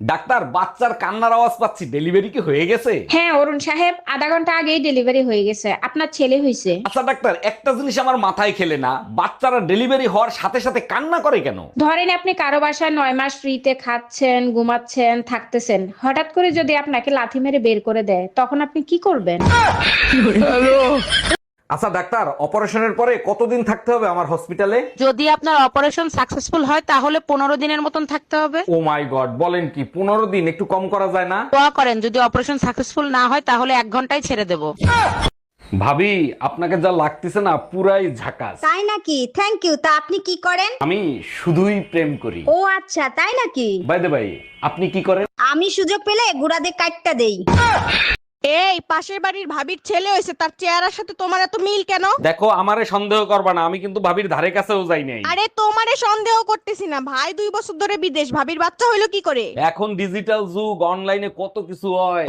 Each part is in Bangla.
ডাক্তার, বাচ্চার কান্নার আওয়াজ পাচ্ছি, ডেলিভারি কি হয়ে গেছে? হ্যাঁ অরুণ সাহেব, আধা ঘন্টা আগেই ডেলিভারি হয়ে গেছে, আপনার ছেলে হয়েছে। আচ্ছা ডাক্তার, একটা জিনিস আমার মাথায় খেলে না, বাচ্চারা ডেলিভারি হওয়ার সাথে সাথে কান্না করে কেন? ধরেন আপনি কারো বাসায় 9 মাস ফ্রিতে খাচ্ছেন, ঘুমাচ্ছেন, থাকতেছেন, হঠাৎ করে যদি আপনাকে লাথি মেরে বের করে দেয়, তখন আপনি কি করবেন? আচ্ছা ডাক্তার, অপারেশনের পরে কতদিন থাকতে হবে আমার হসপিটালে? যদি আপনার অপারেশন সাকসেসফুল হয় তাহলে 15 দিনের মতন থাকতে হবে। ও মাই গড, বলেন কি? 15 দিন? একটু কম করা যায় না? দোয়া করেন যদি অপারেশন সাকসেসফুল না হয় তাহলে 1 ঘন্টায় ছেড়ে দেব। ভাবি, আপনাকে যা লাগতেছে না, পুরাই ঝাকাস। তাই নাকি? Thank you. তা আপনি কি করেন? আমি শুধুই প্রেম করি। ও আচ্ছা, তাই নাকি? বাই দ্য বাই, আপনি কি করেন? আমি সুযোগ পেলে গুড়াদের কাটটা দেই। এই পাশের বাড়ির ভাবির ছেলে হয়েছে, তার চেহারার সাথে তোমার এত মিল কেন? দেখো, আমারে সন্দেহ করবা না, আমি কিন্তু ভাবির ধারে কাছেও যাই নাই। আরে তোমারে সন্দেহ করতেছি না, ভাই 2 বছর ধরে বিদেশ, ভাবির বাচ্চা হইলো কি করে? এখন ডিজিটাল যুগ, অনলাইনে কত কিছু হয়।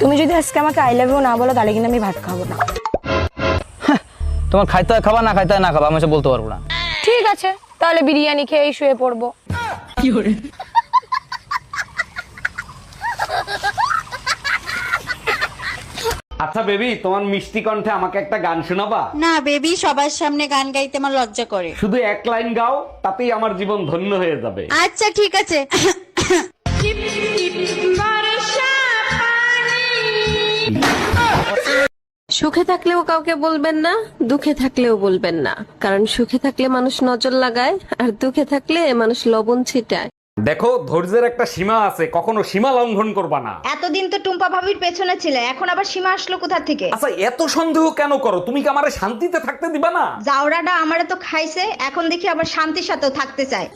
তুমি যদি আজকে আমাকে আই লাভ ইউ না বলো তাহলে কিন্তু আমি ভাত খাবো না। তোমার খাইতে হয় খাবা, না খাইতে হয় না খাবা, আমি এসব বলতে পারবো না। ঠিক আছে, তাহলে বিরিয়ানি খেয়েই শুয়ে পড়বো। আচ্ছা বেবি, তোমার মিষ্টি কণ্ঠে আমাকে একটা গান শোনাবা? না বেবি, সবার সামনে গান গাইতে আমার লজ্জা করে। শুধু এক লাইন গাও, তাতেই আমার জীবন ধন্য হয়ে যাবে। আচ্ছা ঠিক আছে। সুখে থাকলেও কাউকে বলবেন না, দুঃখে থাকলেও বলবেন না, কারণ সুখে থাকলে মানুষ নজর লাগায় আর দুঃখে থাকলে মানুষ লবণ ছিটায়। দেখো, ধৈর্যের একটা সীমা আছে, কখনো সীমা লঙ্ঘন করবা না। এতদিন তো টুম্পা ভাবির পেছনে ছিলে, এখন আবার সীমা আসলো কোথা থেকে? আচ্ছা, এত সন্দেহ কেন করো? তুমি কি আমারে শান্তিতে থাকতে দিবা না? জাউরাটা আমারে তো খাইছে, এখন দেখি আবার শান্তির সাথেও থাকতে চায়।